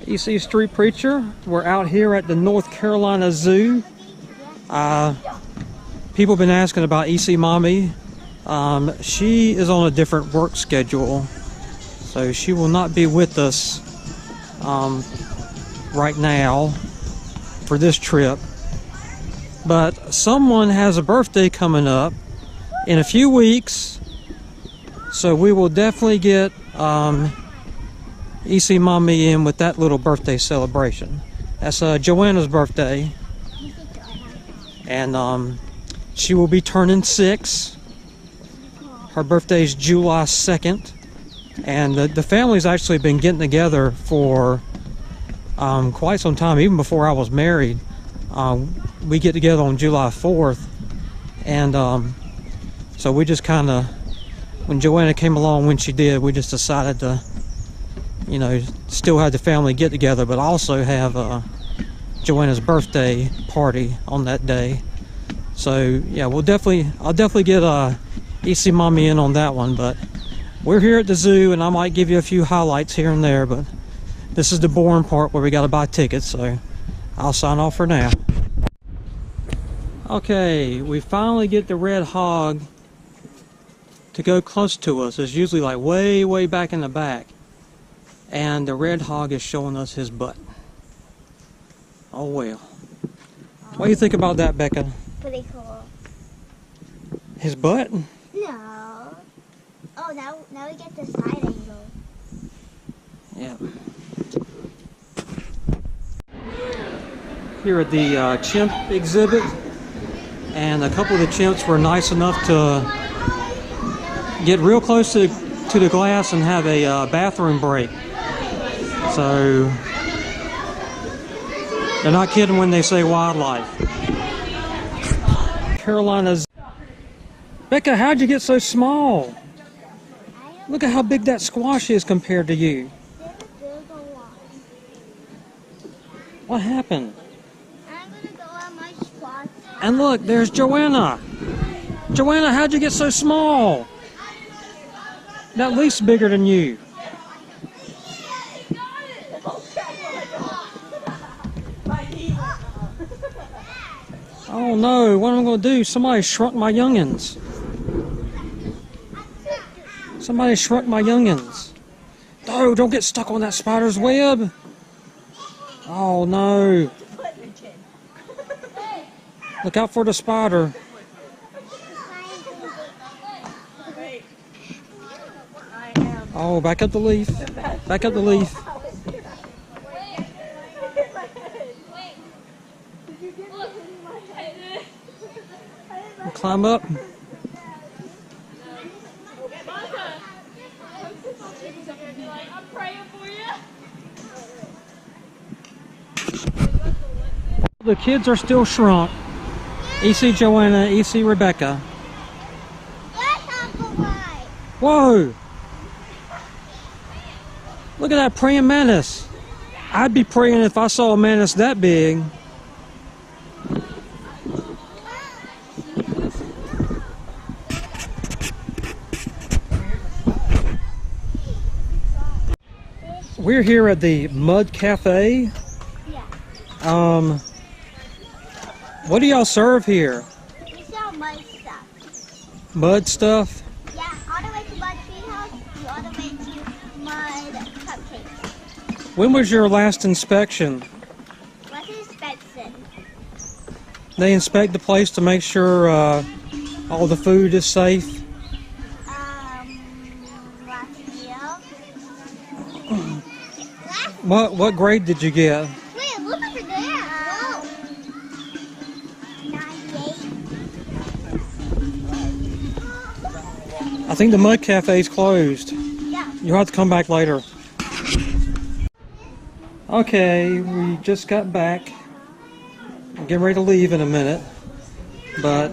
EC Street Preacher. We're out here at the North Carolina Zoo. People have been asking about EC Mommy. She is on a different work schedule, so she will not be with us right now for this trip. But someone has a birthday coming up in a few weeks, so we will definitely get EC Mommy in with that little birthday celebration. That's Joanna's birthday, and she will be turning 6. Her birthday is July 2nd, and the family's actually been getting together for quite some time, even before I was married. We get together on July 4th, and so we just kind of, when Joanna came along when she did, we just decided to, you know, still have the family get together, but also have Joanna's birthday party on that day. So yeah, I'll definitely get EC Mommy in on that one. But we're here at the zoo, and I might give you a few highlights here and there, but this is the boring part where we got to buy tickets, so I'll sign off for now. Okay, we finally get the red hog to go close to us. It's usually like way back in the back, and the red hog is showing us his butt. Oh well. What do you think about that, Becca? Pretty cool. His butt? No. Oh, now we get the side angle. Yeah. Here at the chimp exhibit, and a couple of the chimps were nice enough to get real close to the glass and have a bathroom break. So they're not kidding when they say wildlife. Carolina's. Becca, how'd you get so small? Look at how big that squash is compared to you. What happened? I'm gonna go on my squat. And look, there's Joanna. Joanna, how'd you get so small? At least bigger than you. Oh no, what am I going to do? Somebody shrunk my youngins. Somebody shrunk my youngins. Oh, don't get stuck on that spider's web. Oh no. Look out for the spider. Oh, back up the leaf. Back up the leaf. Climb up. The kids are still shrunk. EC Joanna, EC Rebecca. Whoa! Look at that praying mantis. I'd be praying if I saw a mantis that big. We're here at the Mud Cafe. Yeah. What do y'all serve here? We sell mud stuff. Mud stuff? Yeah, all the way to Mud Treehouse, all the way to Mud Cupcakes. When was your last inspection? What's an inspection? They inspect the place to make sure all the food is safe. Last year. What grade did you get? Wait, look over there. 98. I think the Mud Cafe is closed. Yeah. You'll have to come back later. Okay, we just got back. I'm getting ready to leave in a minute. But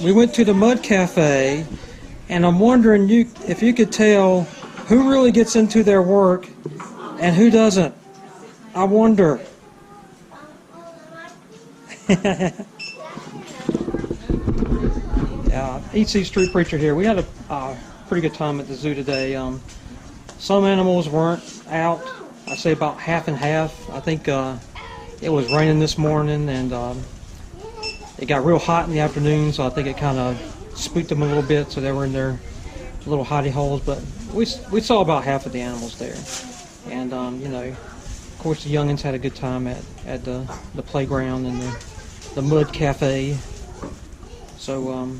we went to the Mud Cafe, and I'm wondering if you could tell who really gets into their work and who doesn't. I wonder. Yeah, EC Street Preacher here. We had a pretty good time at the zoo today. Some animals weren't out. I I'd say about half and half. I think it was raining this morning, and it got real hot in the afternoon, so I think it kind of spooked them a little bit, so they were in their little hidey holes. But we saw about half of the animals there, and you know, of course the youngins had a good time at the playground and the mud cafe. So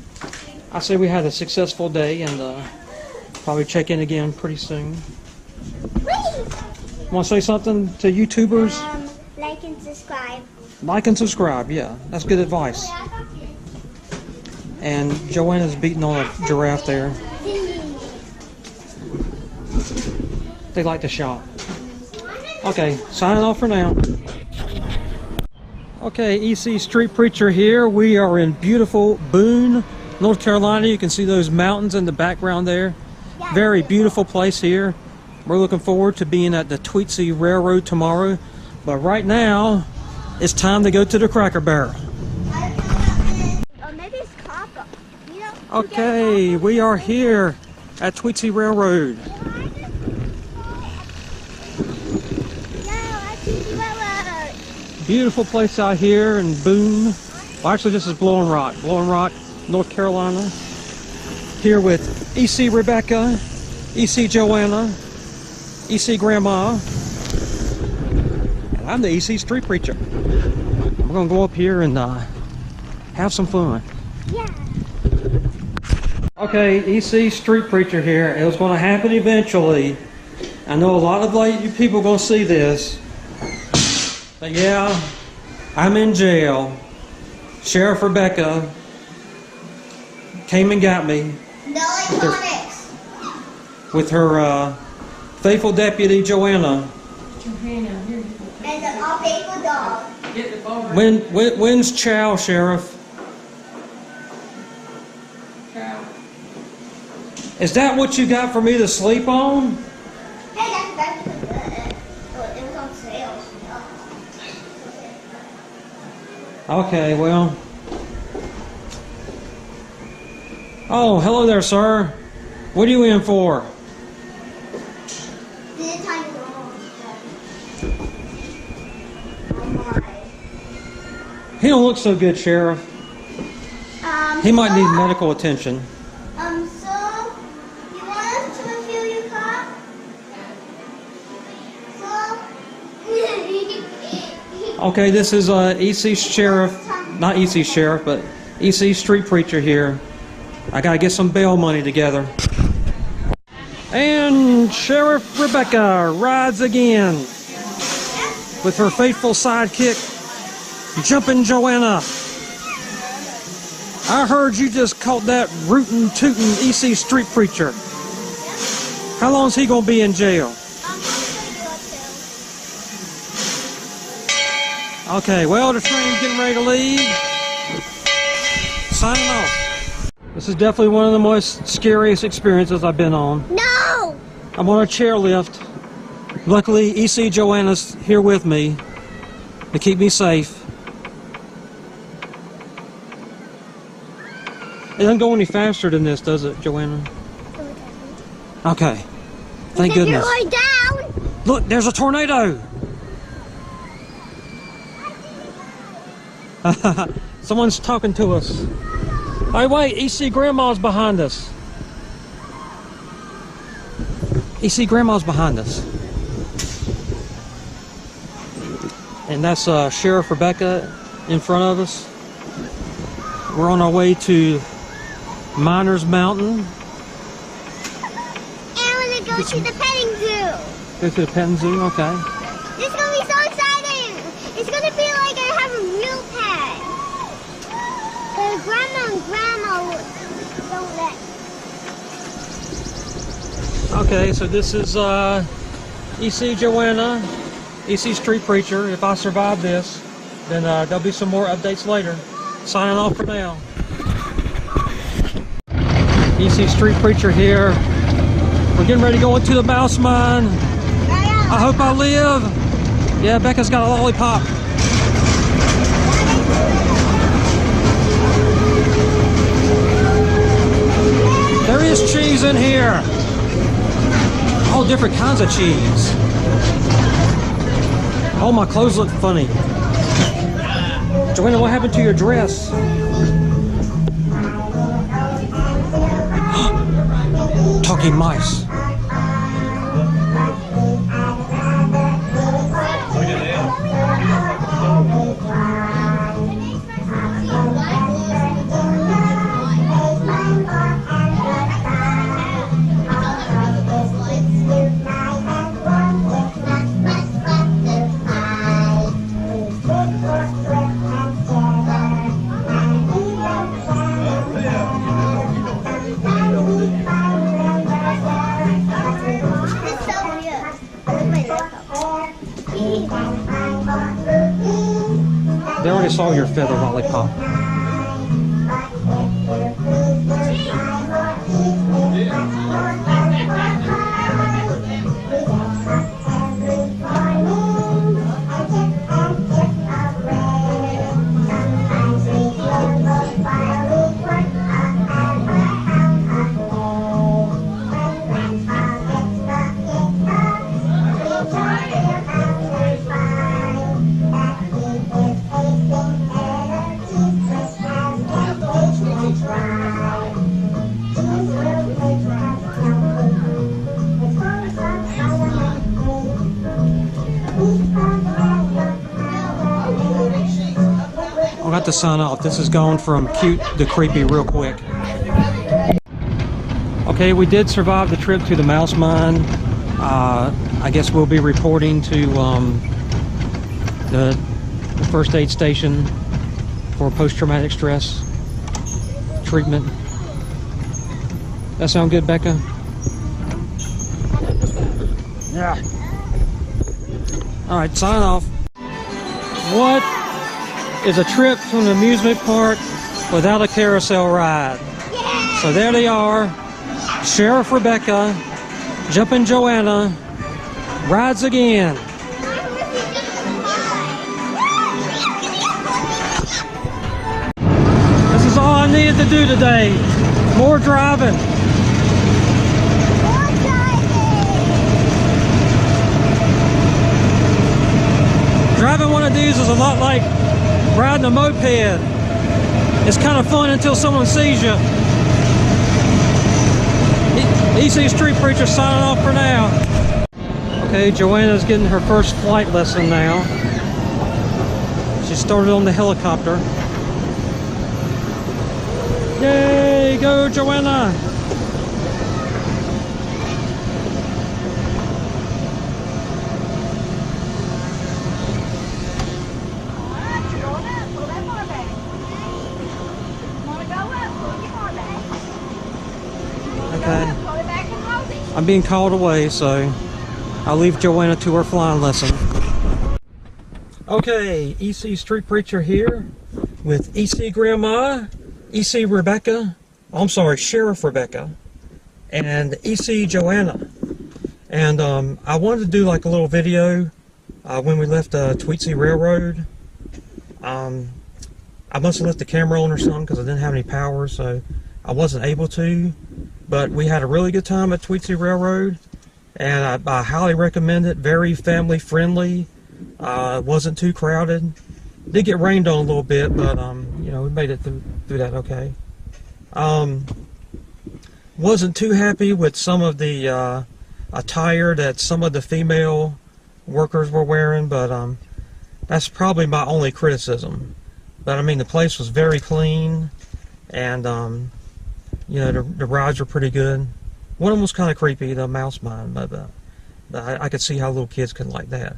I say we had a successful day, and probably check in again pretty soon. Want to say something to YouTubers? Like and subscribe. Like and subscribe, yeah. That's good advice. And Joanna's beating on a giraffe there. They like to shop. Okay, signing off for now. Okay, EC Street Preacher here. We are in beautiful Boone, North Carolina. You can see those mountains in the background there. Very beautiful place here. We're looking forward to being at the Tweetsie Railroad tomorrow. But right now, it's time to go to the Cracker Barrel. Or maybe it's copper. You know, Okay, we are here at Tweetsie Railroad. Beautiful place out here in Boone. Well, actually, this is Blowing Rock, North Carolina. Here with EC Rebecca, EC Joanna, EC Grandma, and I'm the EC Street Preacher. We're gonna go up here and have some fun. Yeah. Okay, EC Street Preacher here. It was gonna happen eventually. I know a lot of you people are gonna see this. But yeah, I'm in jail. Sheriff Rebecca came and got me No electronics. with her faithful deputy Joanna. And an all-faithful dog. When's chow, Sheriff? Chow. Is that what you got for me to sleep on? Hey, that's good. Oh, it was on sale. Okay, well. Oh, hello there, sir. What are you in for? Dinner time is almost. He don't look so good, Sheriff. He might need medical attention. So, you want us to refill your car? So, Okay, this is EC Sheriff, not EC Sheriff, but EC Street Preacher here. I gotta get some bail money together. And Sheriff Rebecca rides again with her faithful sidekick, Jumpin' Joanna. I heard you just caught that rootin' tootin' EC Street Preacher. How long's he gonna be in jail? Okay, well, the train's getting ready to leave. Signing off. This is definitely one of the most scariest experiences I've been on. no! I'm on a chairlift. Luckily, EC Joanna's here with me to keep me safe. It doesn't go any faster than this, does it, Joanna? Okay. Thank goodness. You're going down. Look, there's a tornado. Someone's talking to us. Hey, wait, EC Grandma's behind us. EC Grandma's behind us. And that's Sheriff Rebecca in front of us. We're on our way to Miners Mountain. And we're going to go to the petting zoo. Go to the petting zoo, okay. It's going to be so exciting. It's going to be like I have a real pet. The grandma and grandma don't let. Okay, so this is EC Joanna, EC Street Preacher. If I survive this, then there'll be some more updates later. Signing off for now. EC Street Preacher here. We're getting ready to go into the mouse mine. I hope I live. Yeah, Becca's got a lollipop. There is cheese in here. All different kinds of cheese. Oh, my clothes look funny. Joanna, what happened to your dress? Talking mice. They already saw your feather lollipop. I'll have to sign off. This is going from cute to creepy real quick. Okay, we did survive the trip to the mouse mine. I guess we'll be reporting to the first aid station for post-traumatic stress treatment. That sound good, Becca? Yeah. All right, sign off. What is a trip to an amusement park without a carousel ride? Yeah. So there they are. Sheriff Rebecca, Jumpin' Joanna, rides again. This is all I needed to do today. More driving. Driving one of these is a lot like riding a moped. It's kind of fun until someone sees you. EC Street Preacher signing off for now. Okay, Joanna's getting her first flight lesson now. She started on the helicopter. Yay, go Joanna! Okay. I'm being called away, so I'll leave Joanna to her flying lesson. Okay, EC Street Preacher here with EC Grandma, EC Rebecca, I'm sorry, Sheriff Rebecca, and EC Joanna. And I wanted to do like a little video when we left Tweetsie Railroad. I must have left the camera on or something because I didn't have any power, so I wasn't able to. But we had a really good time at Tweetsie Railroad, and I highly recommend it. Very family friendly. Wasn't too crowded. Did get rained on a little bit, but you know, we made it through that okay. Wasn't too happy with some of the attire that some of the female workers were wearing, but that's probably my only criticism. But I mean, the place was very clean, and you know, the rides were pretty good. One of them was kind of creepy, the mouse mine, but I could see how little kids could like that.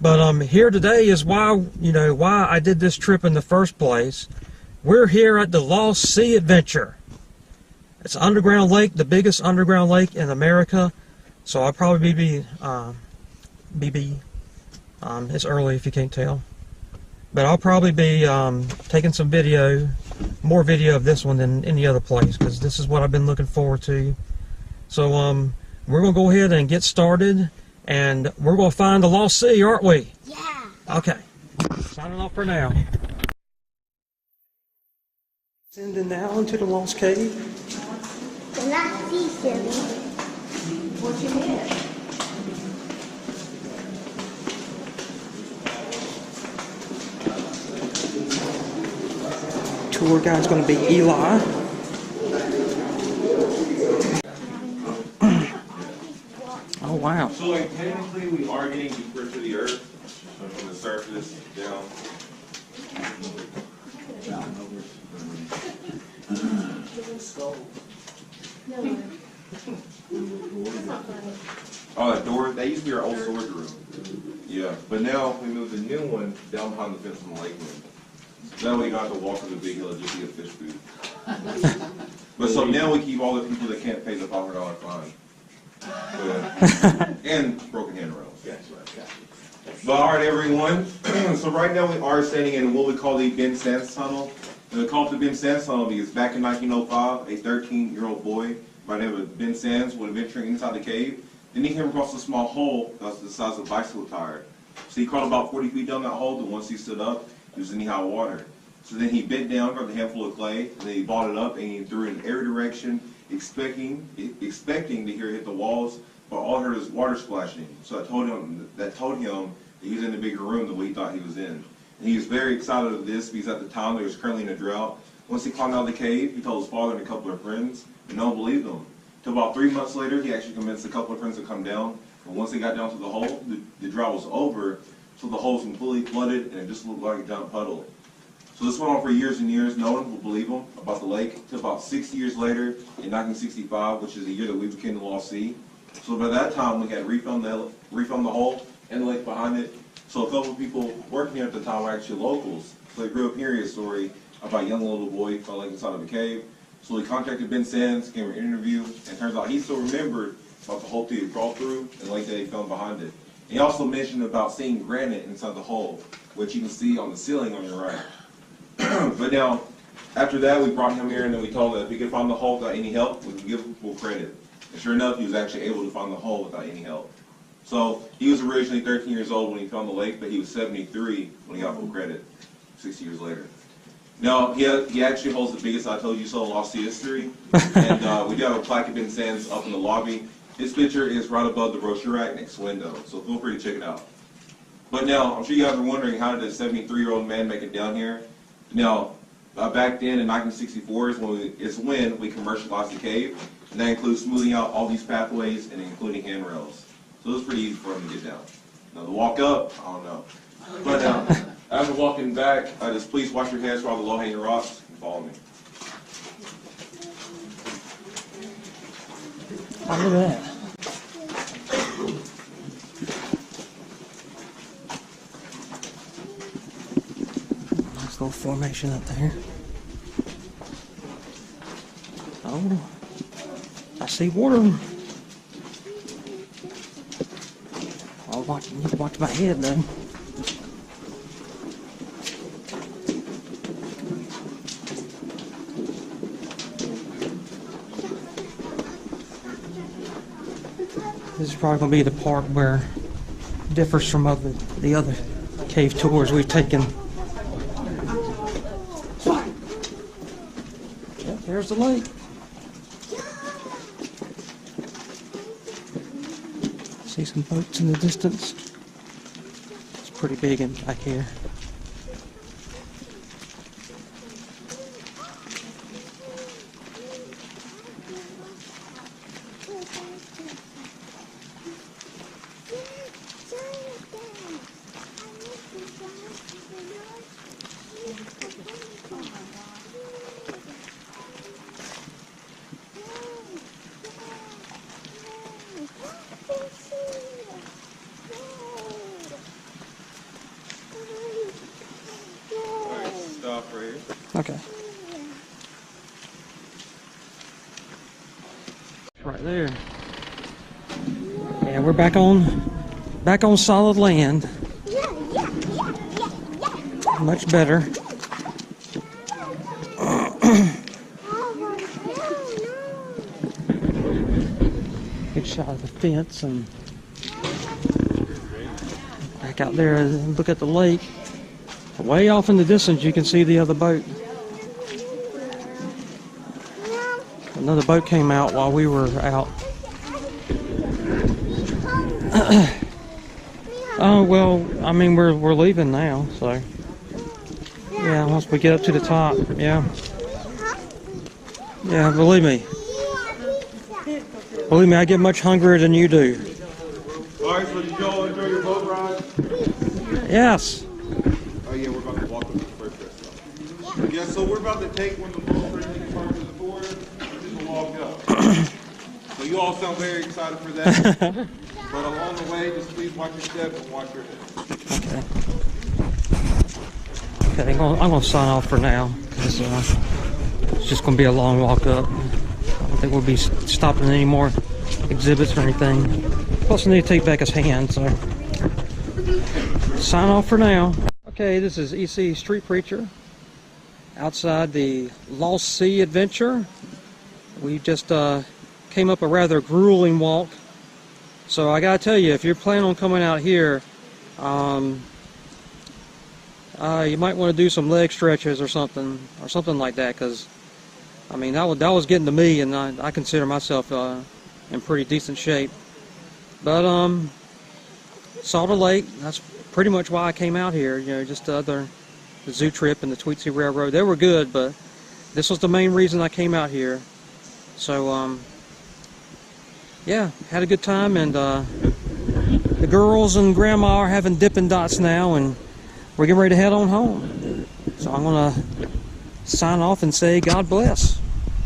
But here today is why, you know, why I did this trip in the first place. We're here at the Lost Sea Adventure. It's an underground lake, the biggest underground lake in America. So I'll probably be it's early if you can't tell. But I'll probably be taking some video, more video of this one than any other place, because this is what I've been looking forward to. So we're going to go ahead and get started, and we're going to find the Lost Sea, aren't we? Yeah. Okay. Signing off for now. Descending now into the Lost Cave. The Lost Sea, silly. What you did? tour guide is going to be Eli. Oh wow. So like technically we are getting deeper to the earth from the surface down. Oh, that door, that used to be our old storage room. Yeah, but now we moved a new one down behind the fence on the lake end. So that way you don't have to walk to the big hill just to get fish food. But so now we keep all the people that can't pay the $500 fine. And broken handrails. But all right, everyone. So right now we are standing in what we call the Ben Sands Tunnel. And we call it the Ben Sands Tunnel because back in 1905, a 13-year-old boy by the name of Ben Sands, when venturing inside the cave, then he came across a small hole that was the size of a bicycle tire. So he crawled about 40 feet down that hole, and once he stood up, he was in knee-high water. So then he bent down, grabbed a handful of clay, and then he balled it up, and he threw it in every direction, expecting to hear it hit the walls, but all I heard was water splashing. So that told him that he was in a bigger room than what he thought he was in. And he was very excited of this because at the time there was currently in a drought. Once he climbed out of the cave, he told his father and a couple of friends, and no one believed him. Until about 3 months later, he actually convinced a couple of friends to come down. But once they got down to the hole, the drought was over, so the hole was completely flooded, and it just looked like a giant puddle. So this went on for years and years. No one would believe him about the lake. Until about 60 years later, in 1965, which is the year that we became the Lost Sea. So by that time, we had refilmed the hole and the lake behind it. So a couple of people working here at the time were actually locals. So they grew up hearing a story about a young little boy fell like inside of a cave. So he contacted Ben Sands, came for an interview, and turns out he still remembered about the hole that he crawled through and the lake that he found behind it. And he also mentioned about seeing granite inside the hole, which you can see on the ceiling on your right. But now, after that, we brought him here, and then we told him that if he could find the hole without any help, we could give him full credit. And sure enough, he was actually able to find the hole without any help. So he was originally 13 years old when he found the lake, but he was 73 when he got full credit, 60 years later. Now, he actually holds the biggest I Told You So Lost Sea history, and we do have a plaque of Ben Sands up in the lobby. His picture is right above the brochure rack next window, so feel free to check it out. But now, I'm sure you guys are wondering, how did a 73-year-old man make it down here? Now, back then in 1964 is when we commercialized the cave, and that includes smoothing out all these pathways and including handrails. So it was pretty easy for him to get down. Now, the walk up, I don't know. But as we're walking back, just please wash your hands for all the low-hanging rocks and follow me. Oh, look at that. Nice little formation up there. Oh, I see water. I need to watch my head though. This is probably going to be the part where it differs from the other cave tours we've taken. Yep, there's the lake. See some boats in the distance. It's pretty big in back here. Stop right here. Okay. Right there. Yeah, we're back on solid land. Much better. Good shot of the fence and back out there and look at the lake. Way off in the distance you can see the other boat. Another boat came out while we were out. Oh well, I mean we're leaving now, so. Yeah, once we get up to the top, yeah. Yeah, believe me. Believe me, I get much hungrier than you do. Alright, so did y'all enjoy your boat ride? Yes. Oh yeah, we're about to walk up to the first restaurant. Yeah, so we're about to take when the boat's ready to park to the board, and we'll walk up. So you all sound very excited for that. But along the way, just please watch your step and watch your head. Okay, I'm gonna sign off for now. It's just gonna be a long walk up. I don't think we'll be stopping at any more exhibits or anything. Plus, I need to take back his hand, so sign off for now. Okay, this is EC Street Preacher outside the Lost Sea Adventure. We just came up a rather grueling walk. So I gotta tell you, if you're planning on coming out here, you might want to do some leg stretches or something like that, because I mean that was getting to me, and I consider myself in pretty decent shape. But saw the lake. That's pretty much why I came out here. You know, just the zoo trip and the Tweetsie Railroad. They were good, but this was the main reason I came out here. So yeah, had a good time, and the girls and Grandma are having Dippin' Dots now, and we're getting ready to head on home. So I'm gonna sign off and say God bless.